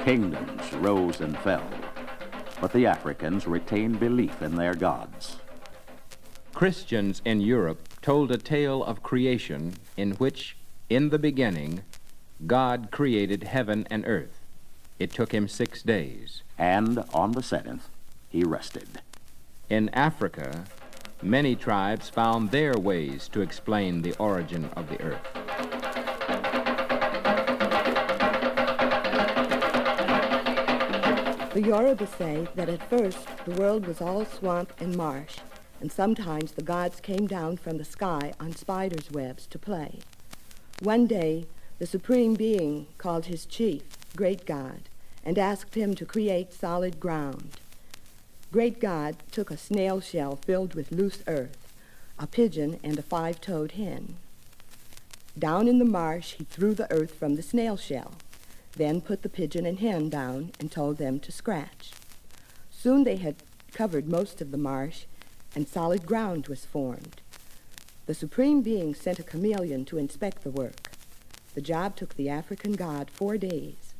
Kingdoms rose and fell, but the Africans retained belief in their gods. Christians in Europe told a tale of creation in which, in the beginning, God created heaven and earth. It took him 6 days. And on the seventh, he rested. In Africa, many tribes found their ways to explain the origin of the earth. The Yoruba say that at first the world was all swamp and marsh, and sometimes the gods came down from the sky on spiders' webs to play. One day, the Supreme Being called his chief, Great God, and asked him to create solid ground. Great God took a snail shell filled with loose earth, a pigeon, and a 5-toed hen. Down in the marsh, he threw the earth from the snail shell, then put the pigeon and hen down and told them to scratch. Soon they had covered most of the marsh, and solid ground was formed. The Supreme Being sent a chameleon to inspect the work. The job took the African god 4 days,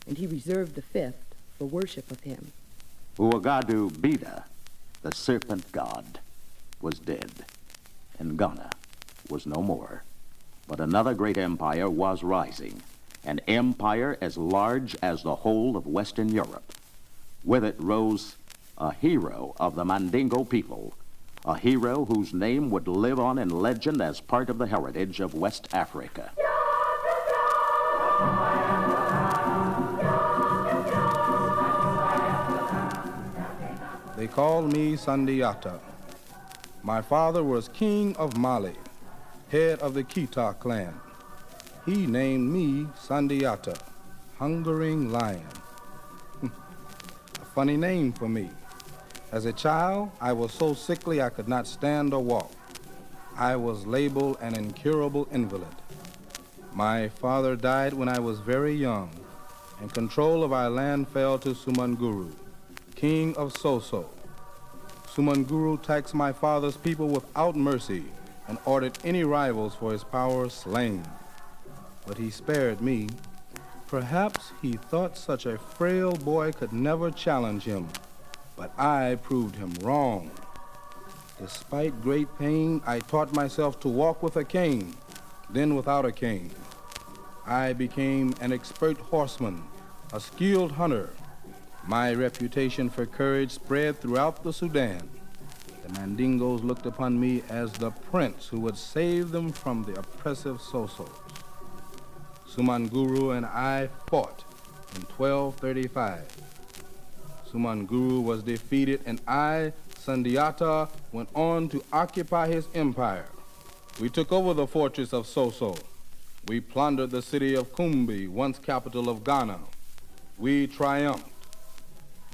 and he reserved the 5th for worship of him. Uagadu Bida, the serpent god, was dead, and Ghana was no more. But another great empire was rising, an empire as large as the whole of Western Europe. With it rose a hero of the Mandingo people, a hero whose name would live on in legend as part of the heritage of West Africa. They called me Sundiata. My father was king of Mali, head of the Kita clan. He named me Sundiata, hungering lion. A funny name for me. As a child, I was so sickly I could not stand or walk. I was labeled an incurable invalid. My father died when I was very young, and control of our land fell to Sumanguru, king of Soso. Sumanguru taxed my father's people without mercy and ordered any rivals for his power slain. But he spared me. Perhaps he thought such a frail boy could never challenge him, but I proved him wrong. Despite great pain, I taught myself to walk with a cane, then without a cane. I became an expert horseman, a skilled hunter. My reputation for courage spread throughout the Sudan. The Mandingos looked upon me as the prince who would save them from the oppressive Sosos. Sumanguru and I fought in 1235. Sumanguru was defeated, and I, Sundiata, went on to occupy his empire. We took over the fortress of Soso. We plundered the city of Kumbi, once capital of Ghana. We triumphed.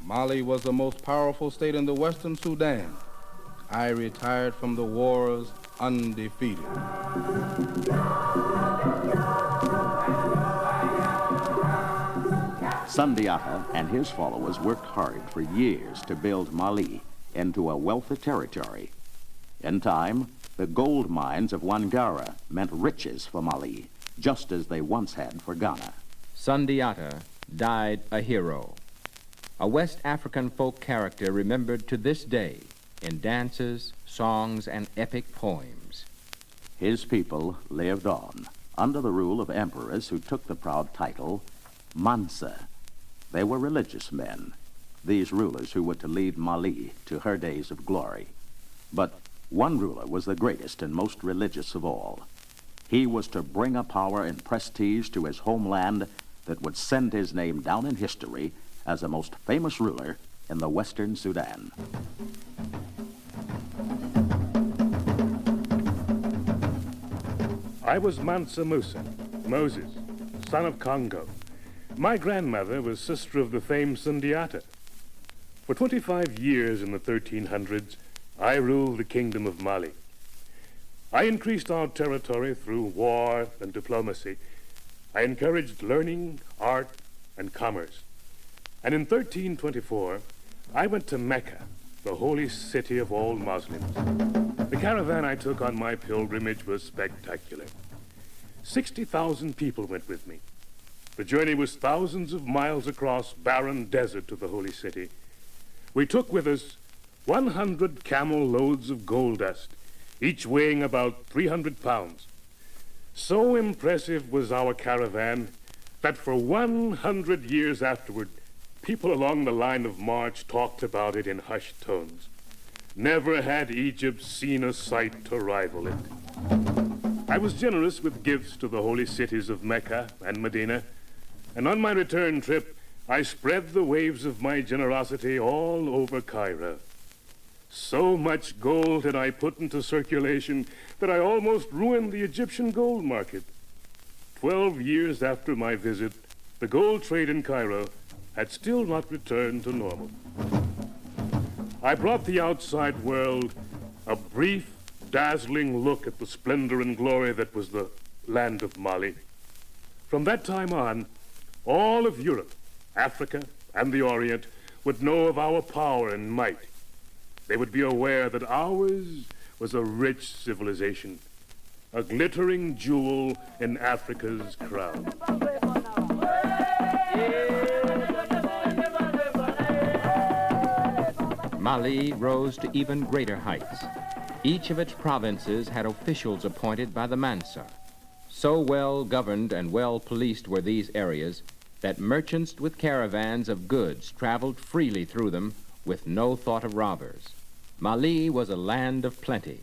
Mali was the most powerful state in the Western Sudan. I retired from the wars undefeated. Sundiata and his followers worked hard for years to build Mali into a wealthy territory. In time, the gold mines of Wangara meant riches for Mali, just as they once had for Ghana. Sundiata died a hero, a West African folk character remembered to this day in dances, songs, and epic poems. His people lived on under the rule of emperors who took the proud title Mansa. They were religious men, these rulers who were to lead Mali to her days of glory. But one ruler was the greatest and most religious of all. He was to bring a power and prestige to his homeland that would send his name down in history as the most famous ruler in the Western Sudan. I was Mansa Musa, Moses, son of Congo. My grandmother was sister of the famed Sundiata. For 25 years in the 1300s, I ruled the kingdom of Mali. I increased our territory through war and diplomacy. I encouraged learning, art, and commerce. And in 1324, I went to Mecca, the holy city of all Muslims. The caravan I took on my pilgrimage was spectacular. 60,000 people went with me. The journey was thousands of miles across barren desert to the holy city. We took with us 100 camel loads of gold dust, each weighing about 300 pounds. So impressive was our caravan that for 100 years afterward, people along the line of march talked about it in hushed tones. Never had Egypt seen a sight to rival it. I was generous with gifts to the holy cities of Mecca and Medina, and on my return trip, I spread the waves of my generosity all over Cairo. So much gold had I put into circulation that I almost ruined the Egyptian gold market. 12 years after my visit, the gold trade in Cairo had still not returned to normal. I brought the outside world a brief, dazzling look at the splendor and glory that was the land of Mali. From that time on, all of Europe, Africa, and the Orient would know of our power and might. They would be aware that ours was a rich civilization, a glittering jewel in Africa's crown. Mali rose to even greater heights. Each of its provinces had officials appointed by the Mansa. So well governed and well policed were these areas that merchants with caravans of goods traveled freely through them with no thought of robbers. Mali was a land of plenty.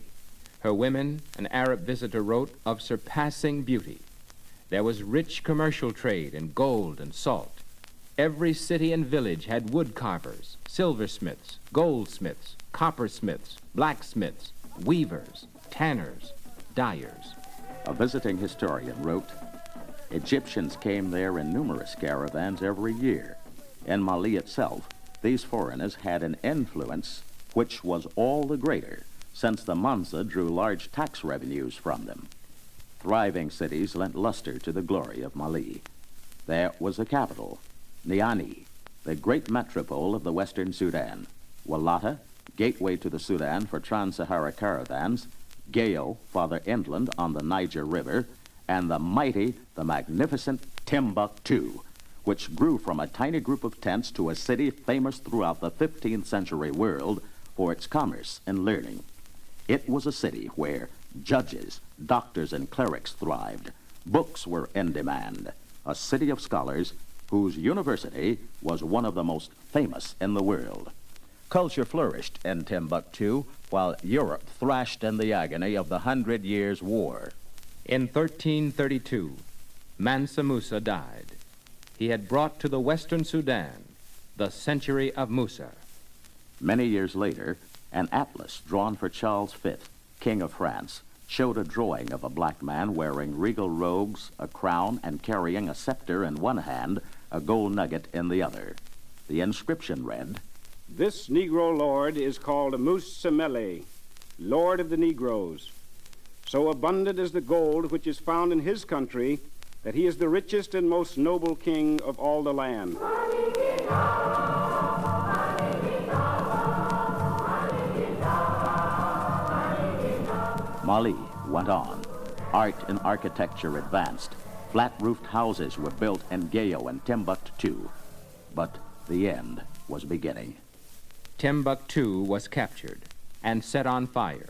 Her women, an Arab visitor wrote, of surpassing beauty. There was rich commercial trade in gold and salt. Every city and village had wood carvers, silversmiths, goldsmiths, coppersmiths, blacksmiths, weavers, tanners, dyers. A visiting historian wrote, Egyptians came there in numerous caravans every year. In Mali itself, these foreigners had an influence which was all the greater since the Mansa drew large tax revenues from them. Thriving cities lent luster to the glory of Mali. There was the capital, Niani, the great metropole of the western Sudan, Walata, gateway to the Sudan for trans-Sahara caravans, Gao, farther inland on the Niger River, and the magnificent Timbuktu, which grew from a tiny group of tents to a city famous throughout the 15th century world for its commerce and learning. It was a city where judges, doctors, and clerics thrived. Books were in demand. A city of scholars whose university was one of the most famous in the world. Culture flourished in Timbuktu while Europe thrashed in the agony of the 100 Years' War. In 1332, Mansa Musa died. He had brought to the western Sudan the century of Musa. Many years later, an atlas drawn for Charles V, King of France, showed a drawing of a black man wearing regal robes, a crown, and carrying a scepter in one hand, a gold nugget in the other. The inscription read, This Negro Lord is called Musa Mele, Lord of the Negroes. So abundant is the gold which is found in his country that he is the richest and most noble king of all the land. Mali went on. Art and architecture advanced. Flat-roofed houses were built in Gao and Timbuktu. But the end was beginning. Timbuktu was captured and set on fire.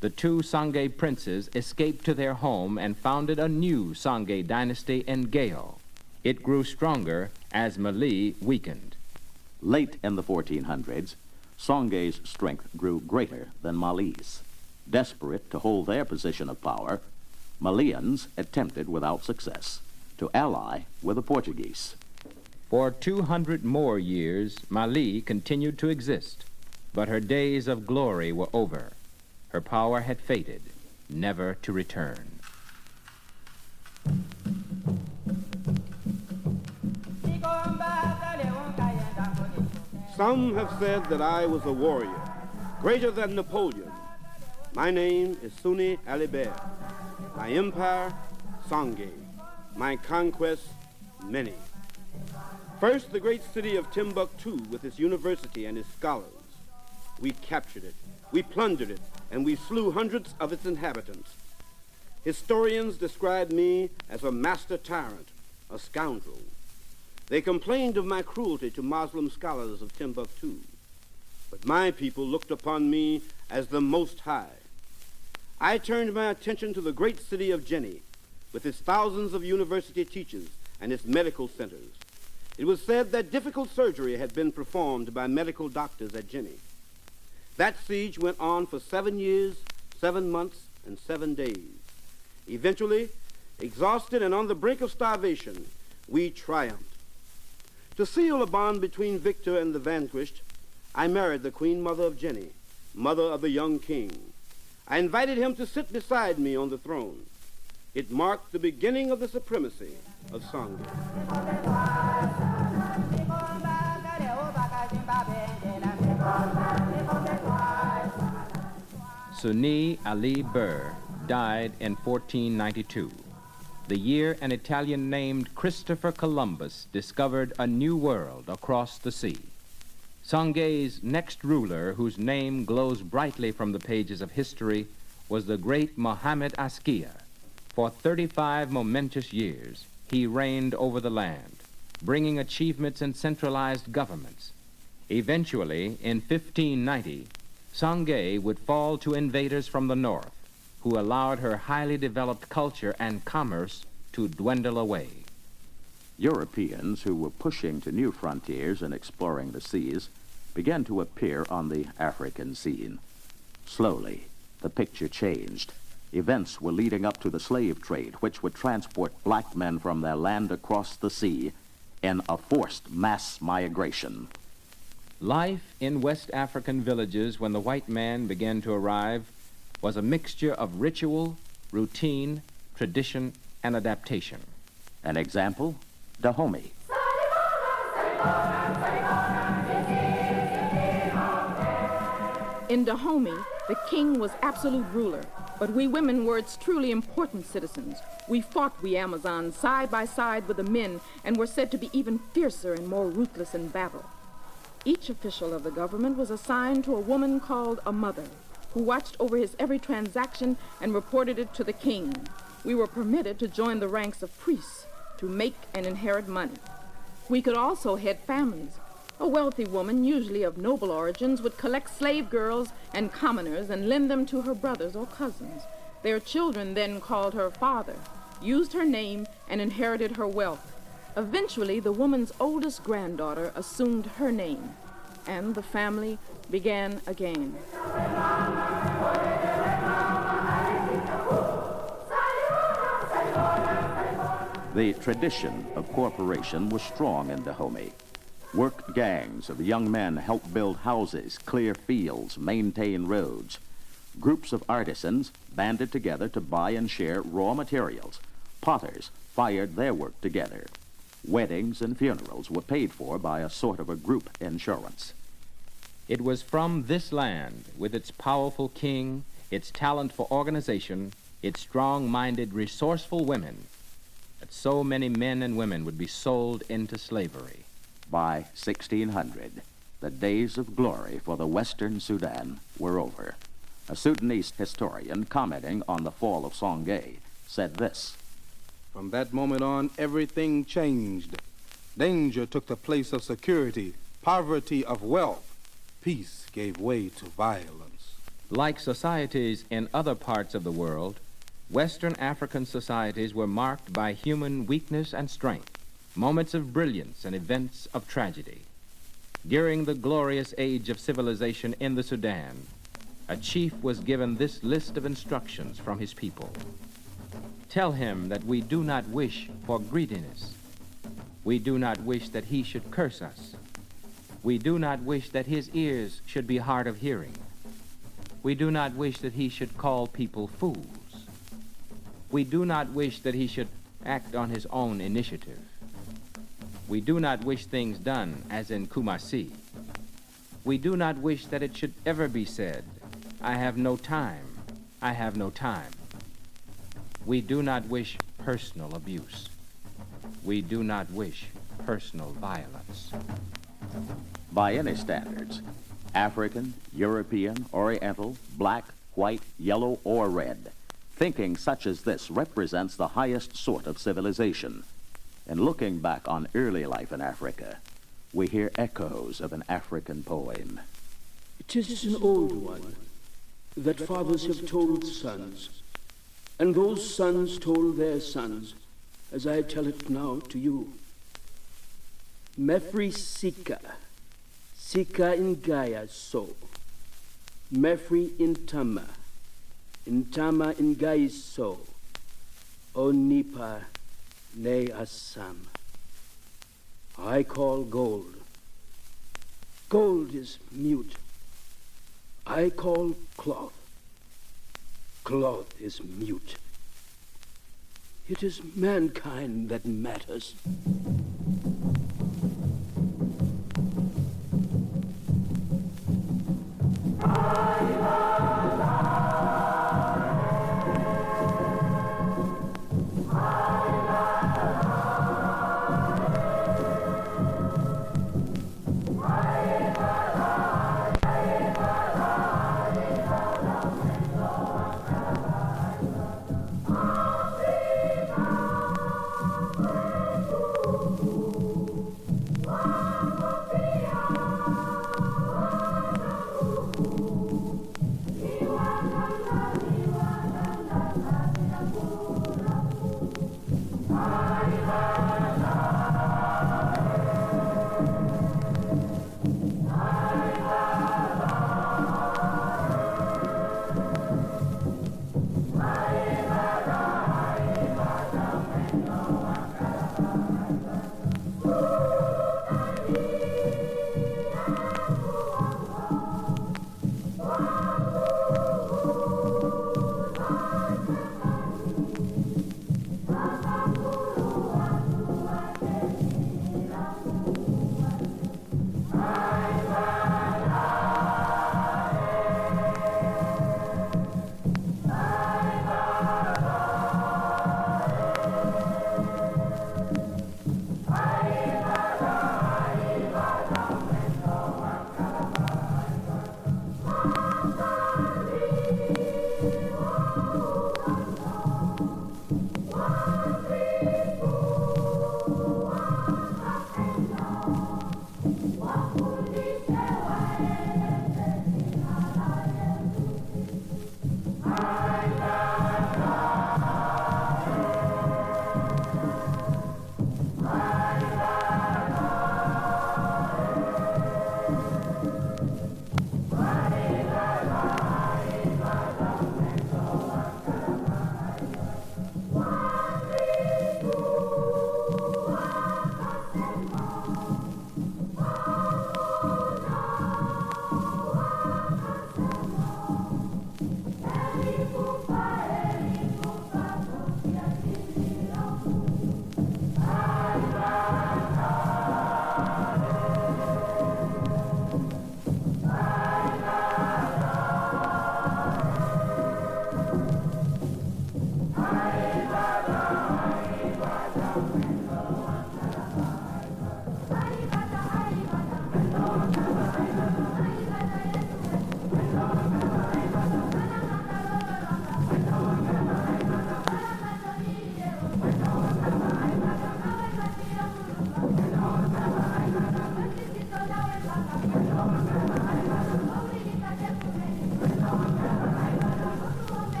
The two Sangay princes escaped to their home and founded a new Sangay dynasty in Gao. It grew stronger as Mali weakened. Late in the 1400s, Sangay's strength grew greater than Mali's. Desperate to hold their position of power, Malians attempted without success to ally with the Portuguese. For 200 more years, Mali continued to exist, but her days of glory were over. Her power had faded, never to return. Some have said that I was a warrior, greater than Napoleon. My name is Suni Alibert. My empire, Sangay. My conquests, many. First, the great city of Timbuktu with its university and its scholars. We captured it, we plundered it, and we slew hundreds of its inhabitants. Historians describe me as a master tyrant, a great warrior, a greater than Napoleon. My name is Suni Alibert. My empire, Sangay. My conquests, many. First, the great city of Timbuktu with its university and its scholars. We captured it, we plundered it, and we slew hundreds of its inhabitants. a scoundrel. They complained of my cruelty to Muslim scholars of Timbuktu. But my people looked upon me as the Most High. I turned my attention to the great city of Jenny, with its thousands of university teachers and its medical centers. It was said that difficult surgery had been performed by medical doctors at Jenny. That siege went on for 7 years, 7 months, and 7 days. Eventually, exhausted and on the brink of starvation, we triumphed. To seal a bond between victor and the vanquished, I married the Queen Mother of Jenny, mother of the young king. I invited him to sit beside me on the throne. It marked the beginning of the supremacy of Sangha. Sunni Ali Burr died in 1492, the year an Italian named Christopher Columbus discovered a new world across the sea. Sangha's next ruler, whose name glows brightly from the pages of history, was the great Muhammad Askia. For 35 momentous years, he reigned over the land, bringing achievements in centralized governments. Eventually, in 1590, Sangha would fall to invaders from the north, who allowed her highly developed culture and commerce to dwindle away. Europeans who were pushing to new frontiers and exploring the seas began to appear on the African scene. Slowly, the picture changed. Events were leading up to the slave trade, which would transport black men from their land across the sea in a forced mass migration. Life in West African villages when the white man began to arrive was a mixture of ritual, routine, tradition, and adaptation. An example, Dahomey. In Dahomey, the king was absolute ruler, but we women were its truly important citizens. We fought, we Amazons, side by side with the men, and were said to be even fiercer and more ruthless in battle. Each official of the government was assigned to a woman called a mother, who watched over his every transaction and reported it to the king. We were permitted to join the ranks of priests to make and inherit money. We could also head families. A wealthy woman, usually of noble origins, would collect slave girls and commoners and lend them to her brothers or cousins. Their children then called her father, used her name, and inherited her wealth. Eventually, the woman's oldest granddaughter assumed her name, and the family began again. The tradition of cooperation was strong in Dahomey. Worked gangs of young men helped build houses, clear fields, maintain roads. Groups of artisans banded together to buy and share raw materials. Potters fired their work together. Weddings and funerals were paid for by a sort of a group insurance. It was from this land, with its powerful king, its talent for organization, its strong-minded, resourceful women, that so many men and women would be sold into slavery. By 1600, the days of glory for the Western Sudan were over. A Sudanese historian commenting on the fall of Sangha said this: From that moment on, everything changed. Danger took the place of security, poverty of wealth. Peace gave way to violence. Like societies in other parts of the world, Western African societies were marked by human weakness and strength, moments of brilliance and events of tragedy. During the glorious age of civilization in the Sudan, a chief was given this list of instructions from his people. Tell him that we do not wish for greediness. We do not wish that he should curse us. We do not wish that his ears should be hard of hearing. We do not wish that he should call people fools. We do not wish that he should act on his own initiative. We do not wish things done as in Kumasi. We do not wish that it should ever be said, I have no time, I have no time. We do not wish personal abuse. We do not wish personal violence. By any standards, African, European, Oriental, black, white, yellow, or red, thinking such as this represents the highest sort of civilization. In looking back on early life in Africa, we hear echoes of an African poem. It is an old one that fathers have told sons, and those sons told their sons, as I tell it now to you. Mefri Sika, Sika in Gaia so, Mefri in Tama in Gaia so, O Nipa ne Assam. I call gold. Gold is mute. I call cloth. Cloth is mute. It is mankind that matters.